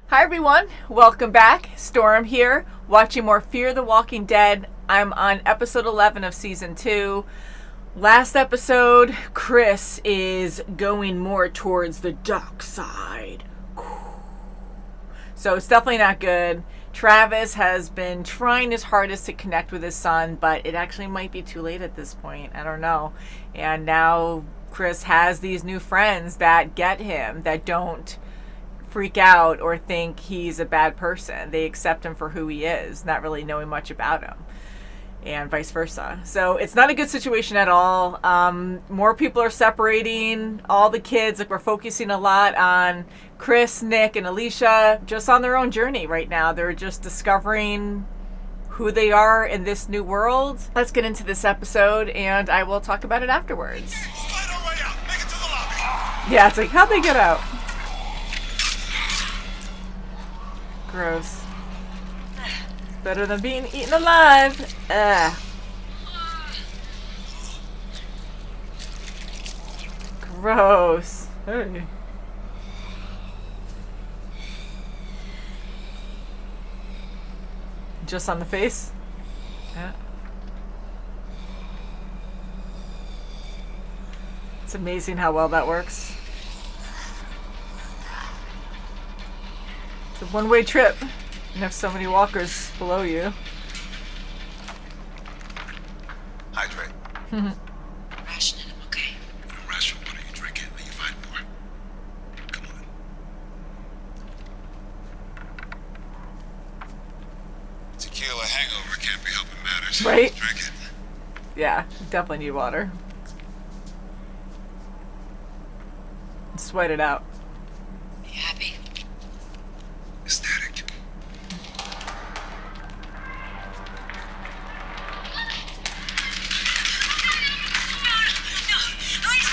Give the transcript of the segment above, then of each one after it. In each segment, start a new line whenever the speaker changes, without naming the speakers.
Hi everyone, welcome back. Storm here, watching more Fear the Walking Dead. I'm on episode 11 of season 2. Last episode, Chris is going more towards the dark side. So it's definitely not good. Travis has been trying his hardest to connect with his son, but it actually might be too late at this point. I don't know. And now Chris has these new friends that get him, that don't freak out or think he's a bad person. They accept him for who he is, not really knowing much about him, and vice versa. So it's not a good situation at all. More people are separating. All the kids, like, we're focusing a lot on Chris, Nick, and Alicia, just on their own journey right now. They're just discovering who they are in this new world. Let's get into this episode, and I will talk about it afterwards. Yeah, it's like, how'd they get out? Gross. Better than being eaten alive. Ugh. Gross. Hey. Just on the face? Yeah. It's amazing how well that works. It's a one-way trip. You have so many walkers below you.
Hydrate.
Ration it, I'm okay.
You don't ration water, you drink it, then you find more. Come on. Tequila hangover can't be helping matters.
Right?
Drink it.
Yeah, definitely need water. Sweat it out.
You happy?
Ecstatic.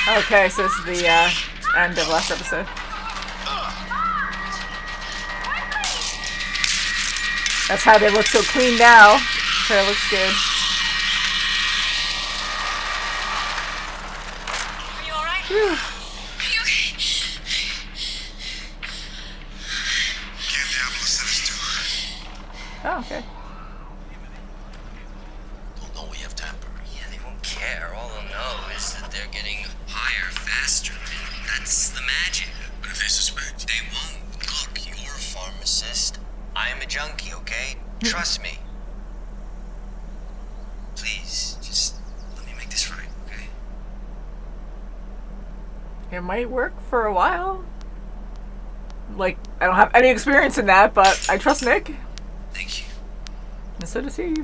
Okay, so this is the end of last episode. That's how they look so clean now. Hair looks good.
Are you alright?
Whew.
Are you okay?
Can't Diablo send us to?
Oh, okay.
Don't know we have tampered.
Yeah, they won't care. All they'll know is that they're getting higher faster. That's the magic.
But if they suspect?
They won't. Look, you're a pharmacist. I'm a junkie, okay? Trust me. Please, just let me make this right, okay?
It might work for a while. Like, I don't have any experience in that, but I trust Nick.
Thank you.
And so does he.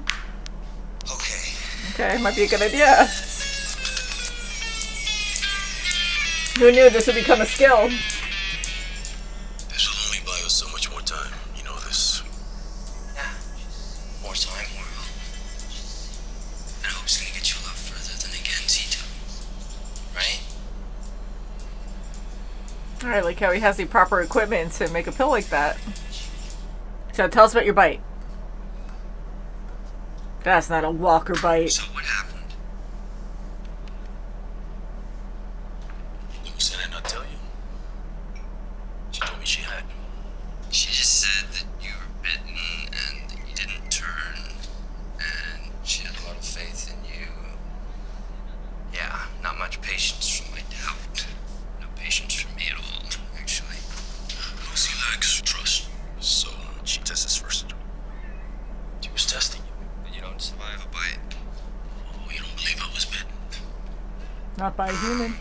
Okay.
Okay, might be a good idea. Who knew this would become a skill?
This will only buy us so much more time. You know this.
Yeah. More time, more help. And hope's gonna get you a lot further than they can see to. Right?
Alright, like how he has the proper equipment to make a pill like that. So tell us about your bite. That's not a walker bite.
So what happened?
Said I not tell you? She told me she had.
She just said that you were bitten and that you didn't turn, and she had a lot of faith in you. Yeah, not much patience for my doubt. No patience for me at all, actually.
Lucy lacks trust, so she tests us first. She was testing you.
But you don't survive a bite.
Oh, you don't believe I was bitten?
Not by a human.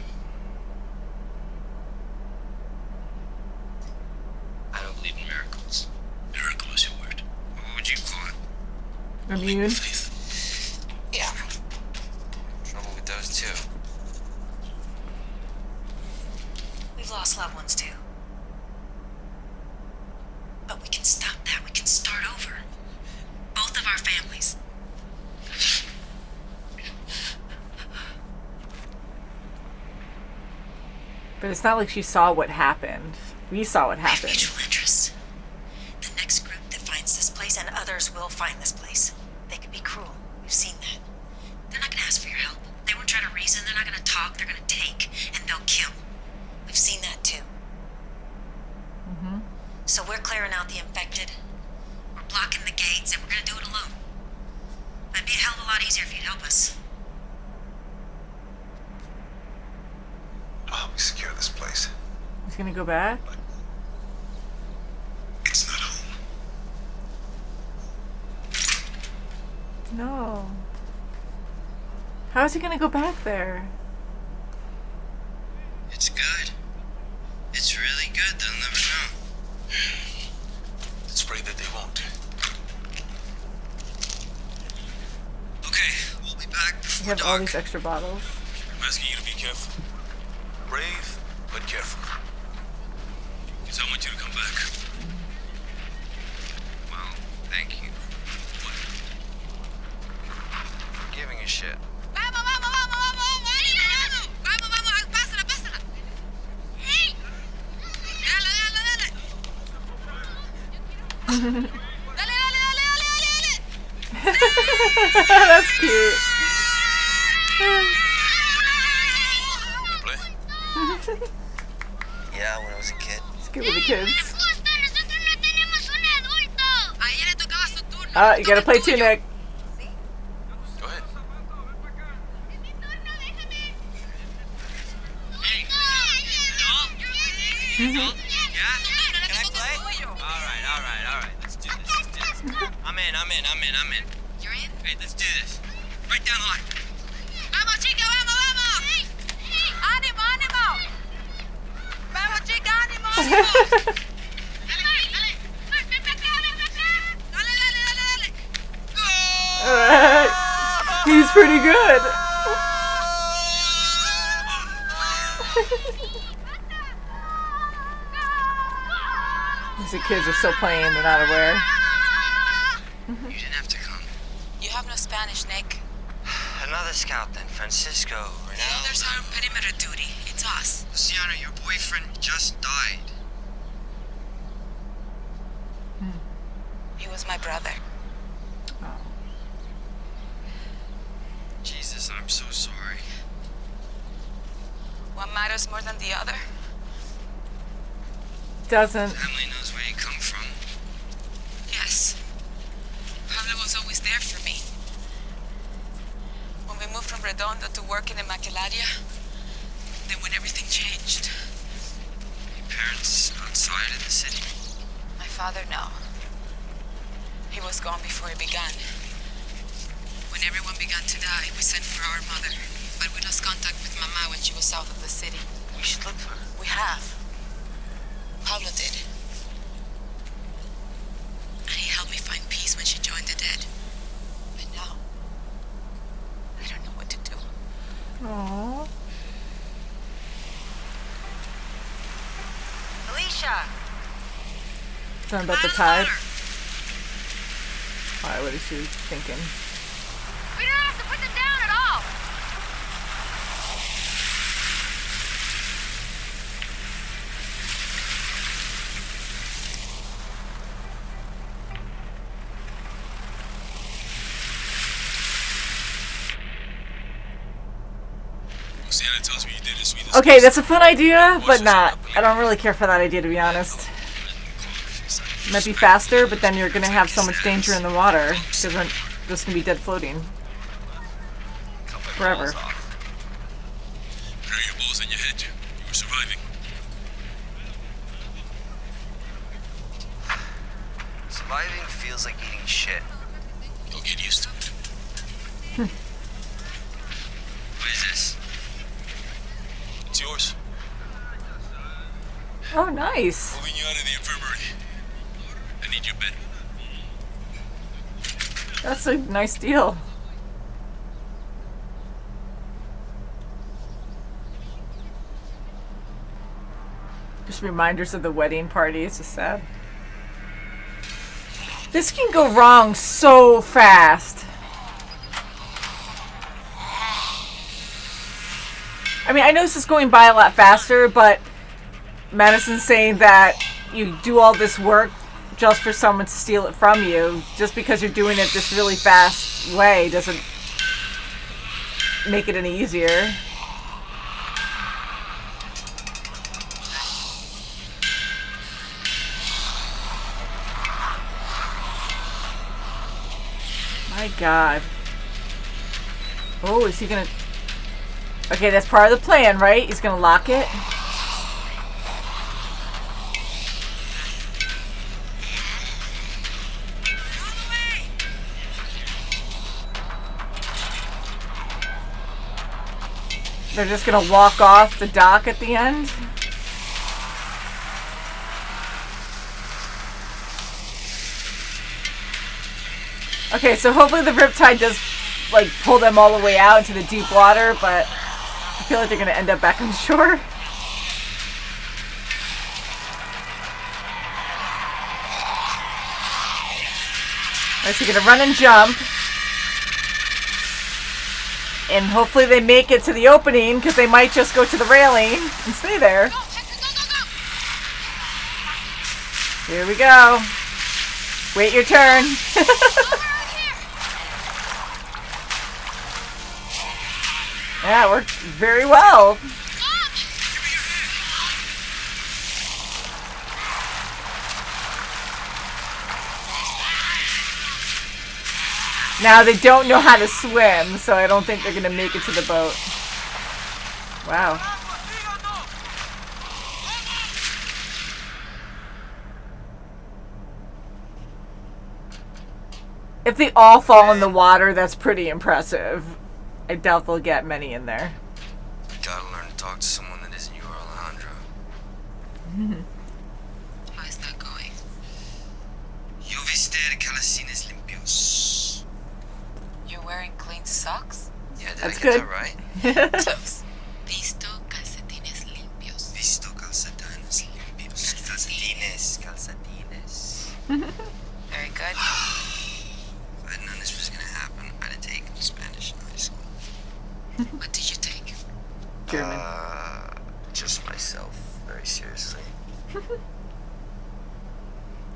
I don't believe in miracles.
Miracle is your word.
What would you call it?
Immune.
Faith.
Yeah. Trouble with those too.
We've lost loved ones too. But we can stop that. We can start over. Both of our families.
But it's not like she saw what happened. We saw what
We have
happened.
mutual interests. The next group that finds this place, and others will find this place. They can be cruel. We've seen that. They're not gonna ask for your help. They won't try to reason. They're not gonna talk. They're gonna take, and they'll kill. We've seen that too. So we're clearing out the infected. We're blocking the gates, and we're gonna do it alone. It'd be a hell of a lot easier if you'd help us.
I'll help you secure this place.
He's gonna go back?
It's not home.
No. How is he gonna go back there?
It's good. It's really good. They'll never know.
Let's pray that they won't.
Okay, we'll be back
You
before
have all
dark.
these extra bottles.
I'm asking you to be careful. Brave, but careful. Because I want you to come back.
Well, thank you.
What?
For giving a shit.
That's cute.
You play?
Yeah, when I was a kid.
It's good with the kids. Oh, you gotta play too, Nick.
Go ahead.
Yeah? Can I play? Alright. Let's do this. I'm in. You're in? Hey, let's do this. Right down the line.
¡Vamos, chica, vamos, vamos! ¡Ánimo, ánimo! ¡Vamos, chica, ánimo, ánimo!
Alright. He's pretty good. These kids are still playing, they're not aware.
You didn't have to come.
You have no Spanish, Nick.
Another scout then, Francisco.
The others are on perimeter duty. It's us.
Luciano, your boyfriend just died.
He was my brother.
Jesus, I'm so sorry.
One matters more than the other.
Doesn't.
Family knows where you come from.
Yes. Pablo was always there for me. When we moved from Redondo to work in the Maquilaria, then when everything changed.
Your parents outside of the city.
My father, no. He was gone before it began. When everyone began to die, we sent for our mother. But we lost contact with Mama when she was south of the city.
We should look for her.
We have. Pablo did. And he helped me find peace when she joined the dead. But now, I don't know what to do.
Aww.
Alicia!
Something about the tide. Alright, what is she thinking?
We don't have to put them down at all!
Luciana tells me you did as sweet as
Okay, that's a fun idea, but not. I don't really care for that idea, to be honest. It might be faster, but then you're gonna have so much danger in the water because they're just gonna be dead floating forever.
Where are your balls in your head? You were surviving.
Surviving feels like eating shit.
You'll get used to it.
What is this?
It's yours.
Oh, nice.
Moving you out of the infirmary. I need your bed.
That's a nice deal. Just reminders of the wedding party. It's just sad. This can go wrong so fast. I mean, I know this is going by a lot faster, but Madison's saying that you do all this work just for someone to steal it from you. Just because you're doing it this really fast way doesn't make it any easier. My God. Oh, is he gonna... Okay, that's part of the plan, right? He's gonna lock it. They're just gonna walk off the dock at the end. Okay, so hopefully the riptide does like pull them all the way out into the deep water, but I feel like they're gonna end up back on shore. Alright, so you're gonna run and jump. And hopefully they make it to the opening, because they might just go to the railing and stay there. Here we go. Wait your turn. Yeah, it worked very well. Now they don't know how to swim, so I don't think they're going to make it to the boat. Wow. If they all fall in the water, that's pretty impressive. I doubt they'll get many in there.
You gotta learn to talk to someone that isn't you, Alejandro.
How is that going?
Yo vestir calcetines limpios.
You're wearing clean socks?
Yeah, did
That's
I get
good.
that right?
Close. Visto calcetines limpios.
Visto calcetines limpios. Calcetines.
Very good.
If I'd known this was gonna happen, I'd have taken Spanish in high school.
What did you take?
German.
Just myself, very seriously.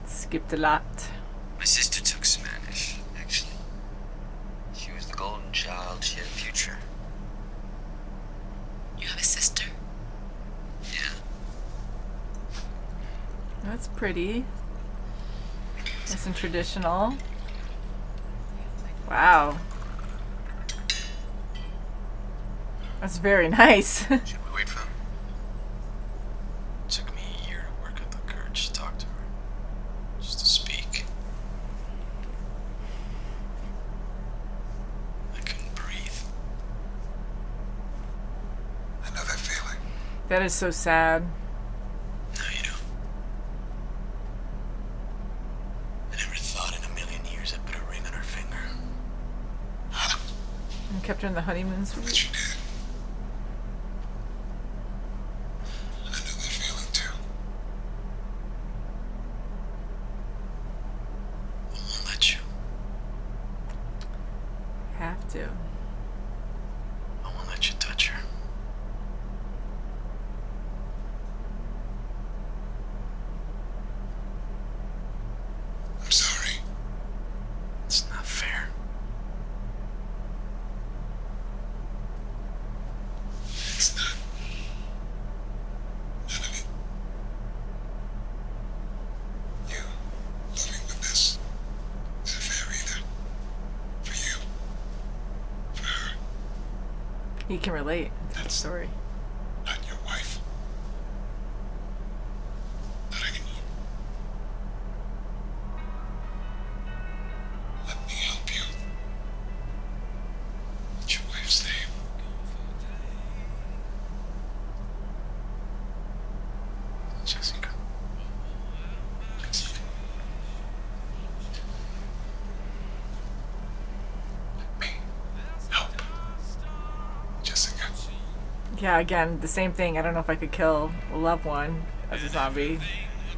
Skipped a lot.
My sister took Spanish, actually. She was the golden child. She had a future.
You have a sister?
Yeah.
That's pretty. Nice and traditional. Wow. That's very nice.
Should we wait for him? It took me a year to work up the courage to talk to her. Just to speak. I couldn't breathe.
I know that feeling.
That is so sad.
Now you do. I never thought in a million years I'd put a ring on her finger.
And kept her in the honeymoon suite.
But you did. I know that feeling too.
I won't let you.
Have to.
I won't let you touch her.
I'm sorry.
It's not fair.
It's not. None of it. You living with this isn't fair either. For you. For her.
He can relate to the
That's-
story.
Not your wife. Not anymore. Let me help you. What's your wife's name?
Jessica.
Jessica. Let me help. Jessica.
Yeah, again, the same thing. I don't know if I could kill a loved one as a zombie.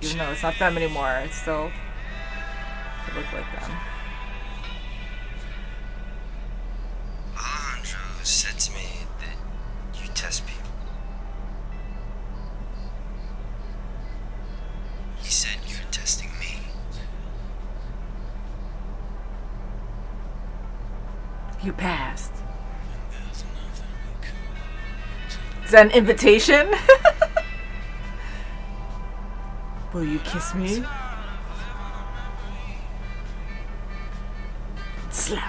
Even though it's not them anymore, it still could look like them.
Alejandro said to me that you test people. He said you were testing me.
You passed. Is that an invitation? Will you kiss me? Muslim.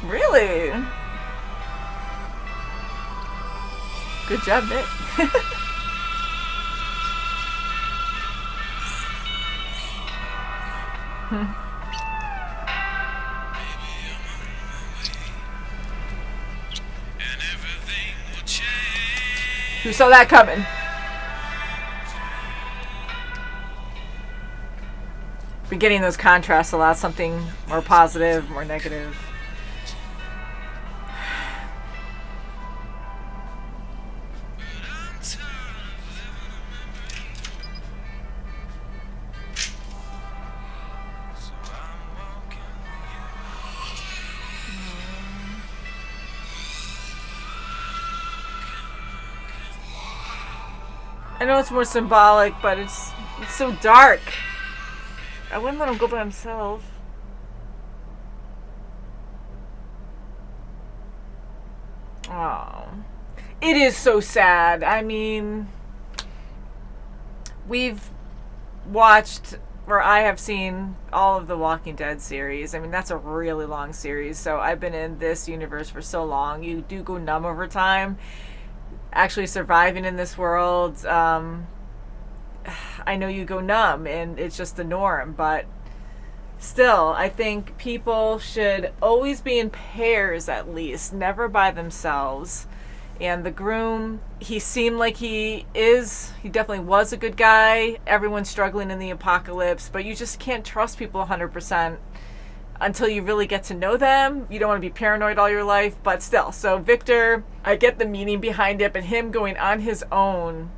Really? Good job, Nick. Who saw that coming? Been getting those contrasts a lot, something more positive, more negative. I know it's more symbolic, but it's so dark. I wouldn't let him go by himself. Oh. It is so sad. I mean, we've watched, or I have seen all of the Walking Dead series. I mean, that's a really long series. So I've been in this universe for so long. You do go numb over time. Actually surviving in this world, I know you go numb and it's just the norm, but still, I think people should always be in pairs at least, never by themselves. And the groom, he seemed like he definitely was a good guy. Everyone's struggling in the apocalypse, but you just can't trust people 100% until you really get to know them. You don't want to be paranoid all your life, but still. So Victor, I get the meaning behind it, but him going on his own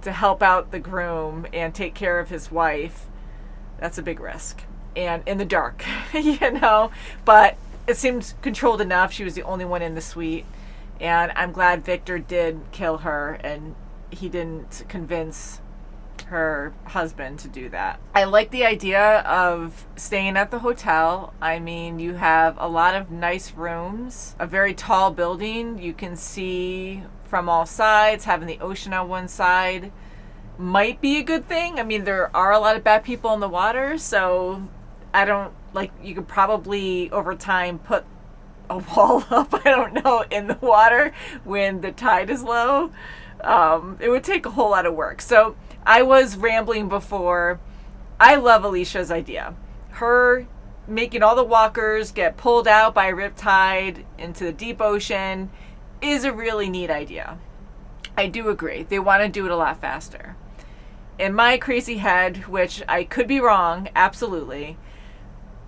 to help out the groom and take care of his wife, that's a big risk. And in the dark, but it seemed controlled enough. She was the only one in the suite. And I'm glad Victor did kill her and he didn't convince her husband to do that. I like the idea of staying at the hotel. I mean, you have a lot of nice rooms, a very tall building. You can see from all sides. Having the ocean on one side might be a good thing. I mean, there are a lot of bad people in the water, so you could probably over time put a wall up, I don't know, in the water when the tide is low. It would take a whole lot of work. So I was rambling before. I love Alicia's idea. Her making all the walkers get pulled out by a riptide into the deep ocean is a really neat idea. I do agree. They want to do it a lot faster. In my crazy head, which I could be wrong, absolutely,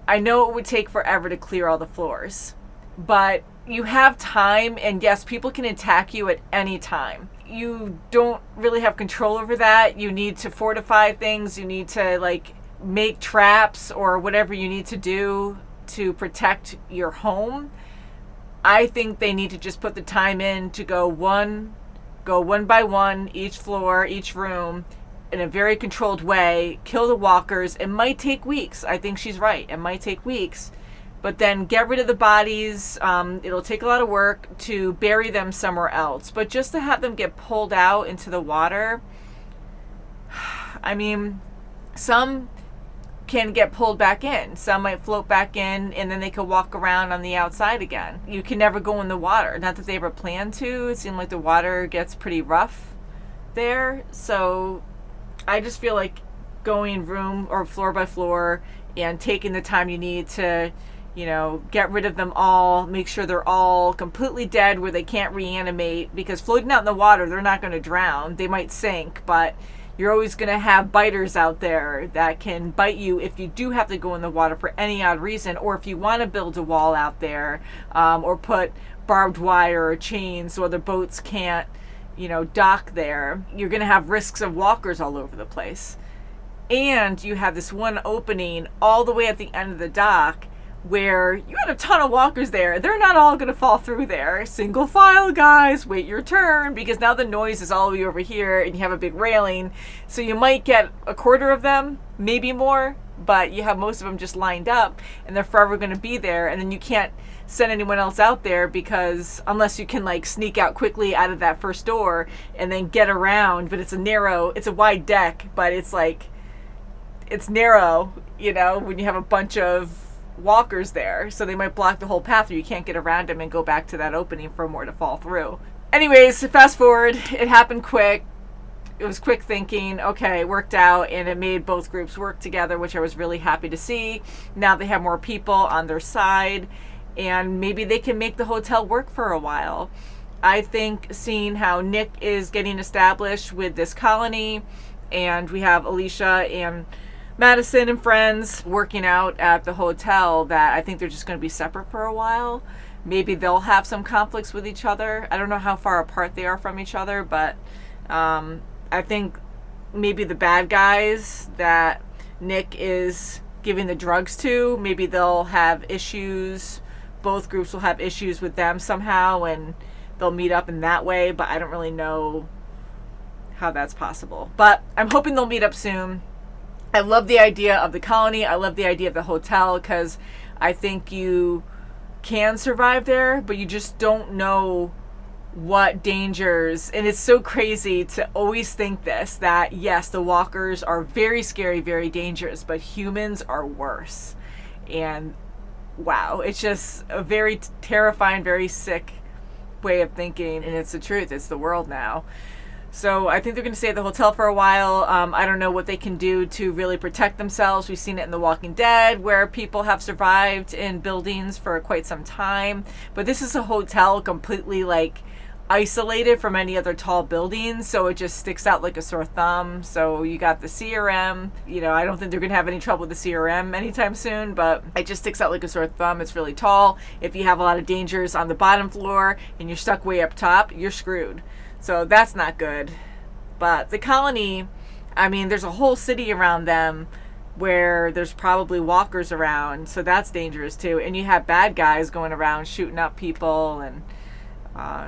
I know it would take forever to clear all the floors. But you have time, and yes, people can attack you at any time. You don't really have control over that. You need to fortify things. You need to make traps or whatever you need to do to protect your home. I think they need to just put the time in to go one by one, each floor, each room, in a very controlled way, kill the walkers. It might take weeks. I think she's right. It might take weeks. But then get rid of the bodies. It'll take a lot of work to bury them somewhere else. But just to have them get pulled out into the water, I mean, some can get pulled back in. Some might float back in, and then they could walk around on the outside again. You can never go in the water. Not that they ever plan to. It seemed like the water gets pretty rough there. So I just feel like going room or floor by floor and taking the time you need to get rid of them all, make sure they're all completely dead where they can't reanimate, because floating out in the water, they're not going to drown. They might sink, but you're always going to have biters out there that can bite you if you do have to go in the water for any odd reason, or if you want to build a wall out there, or put barbed wire or chains so other boats can't, dock there. You're going to have risks of walkers all over the place. And you have this one opening all the way at the end of the dock where you had a ton of walkers there. They're not all going to fall through there. Single file, guys. Wait your turn, because now the noise is all the way over here and you have a big railing. So you might get a quarter of them, maybe more, but you have most of them just lined up and they're forever going to be there. And then you can't send anyone else out there, because unless you can sneak out quickly out of that first door and then get around. But it's a wide deck, but it's it's narrow, you know, when you have a bunch of walkers there, so they might block the whole path, or you can't get around them and go back to that opening for more to fall through. Anyways, fast forward, it happened quick. It was quick thinking. Okay, it worked out, and it made both groups work together, which I was really happy to see. Now they have more people on their side, and maybe they can make the hotel work for a while. I think seeing how Nick is getting established with this colony, and we have Alicia and Madison and friends working out at the hotel, that I think they're just going to be separate for a while. Maybe they'll have some conflicts with each other. I don't know how far apart they are from each other, but I think maybe the bad guys that Nick is giving the drugs to, maybe they'll have issues. Both groups will have issues with them somehow, and they'll meet up in that way, but I don't really know how that's possible. But I'm hoping they'll meet up soon. I love the idea of the colony. I love the idea of the hotel, because I think you can survive there, but you just don't know what dangers. And it's so crazy to always think this, that yes, the walkers are very scary, very dangerous, but humans are worse. And wow, it's just a very terrifying, very sick way of thinking, and it's the truth. It's the world now. So I think they're going to stay at the hotel for a while. I don't know what they can do to really protect themselves. We've seen it in The Walking Dead, where people have survived in buildings for quite some time. But this is a hotel completely like isolated from any other tall buildings, so it just sticks out like a sore thumb. So you got the CRM. You know, I don't think they're going to have any trouble with the CRM anytime soon, but it just sticks out like a sore thumb. It's really tall. If you have a lot of dangers on the bottom floor and you're stuck way up top, you're screwed. So that's not good. But the colony, I mean, there's a whole city around them where there's probably walkers around, so that's dangerous too. And you have bad guys going around shooting up people, and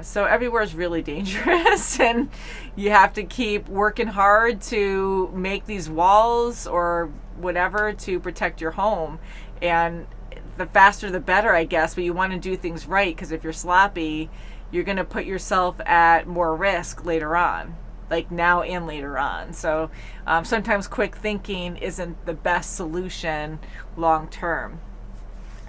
so everywhere is really dangerous. And you have to keep working hard to make these walls or whatever to protect your home. And the faster the better, I guess, but you want to do things right, because if you're sloppy, you're going to put yourself at more risk later on, like now and later on. So sometimes quick thinking isn't the best solution long term.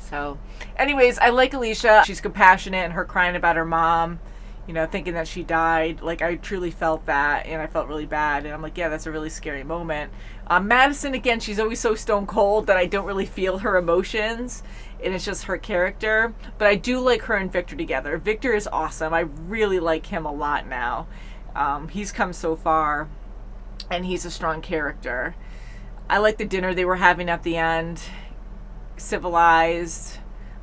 So anyways, I like Alicia. She's compassionate, and her crying about her mom, you know, thinking that she died. Like, I truly felt that, and I felt really bad. And I'm like, yeah, that's a really scary moment. Madison, again, she's always so stone cold that I don't really feel her emotions, and it's just her character. But I do like her and Victor together. Victor is awesome. I really like him a lot now. He's come so far, and he's a strong character. I like the dinner they were having at the end. Civilized,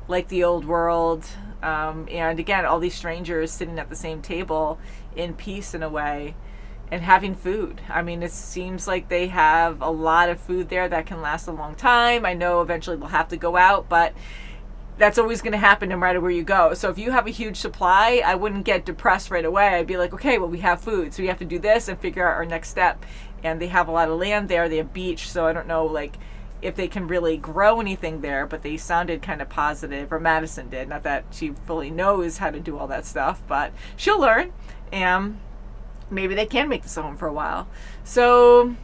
like the old world. And again, all these strangers sitting at the same table in peace in a way, and having food. I mean, it seems like they have a lot of food there that can last a long time. I know eventually they'll have to go out, but that's always going to happen no matter where you go. So if you have a huge supply, I wouldn't get depressed right away. I'd be like, okay, well, we have food, so we have to do this and figure out our next step. And they have a lot of land there. They have beach, so I don't know, like, if they can really grow anything there, but they sounded kind of positive, or Madison did. Not that she fully knows how to do all that stuff, but she'll learn, and maybe they can make this a home for a while. So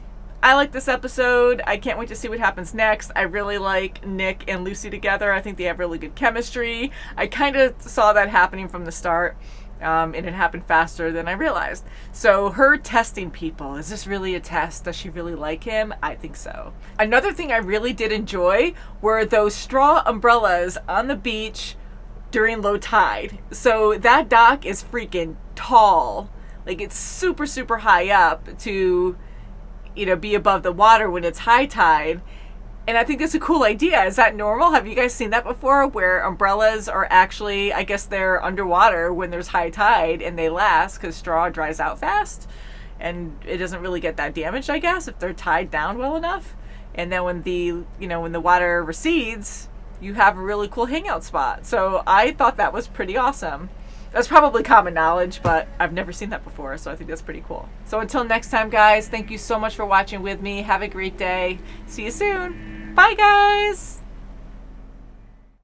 I like this episode. I can't wait to see what happens next. I really like Nick and Lucy together. I think they have really good chemistry. I kind of saw that happening from the start. And it happened faster than I realized. So her testing people, is this really a test? Does she really like him? I think so. Another thing I really did enjoy were those straw umbrellas on the beach during low tide. So that dock is freaking tall. Like, it's super, super high up to, you know, be above the water when it's high tide. And I think that's a cool idea. Is that normal? Have you guys seen that before, where umbrellas are actually, I guess they're underwater when there's high tide, and they last because straw dries out fast and it doesn't really get that damaged, I guess, if they're tied down well enough. And then when the water recedes, you have a really cool hangout spot. So I thought that was pretty awesome. That's probably common knowledge, but I've never seen that before, so I think that's pretty cool. So until next time, guys, thank you so much for watching with me. Have a great day. See you soon. Bye, guys.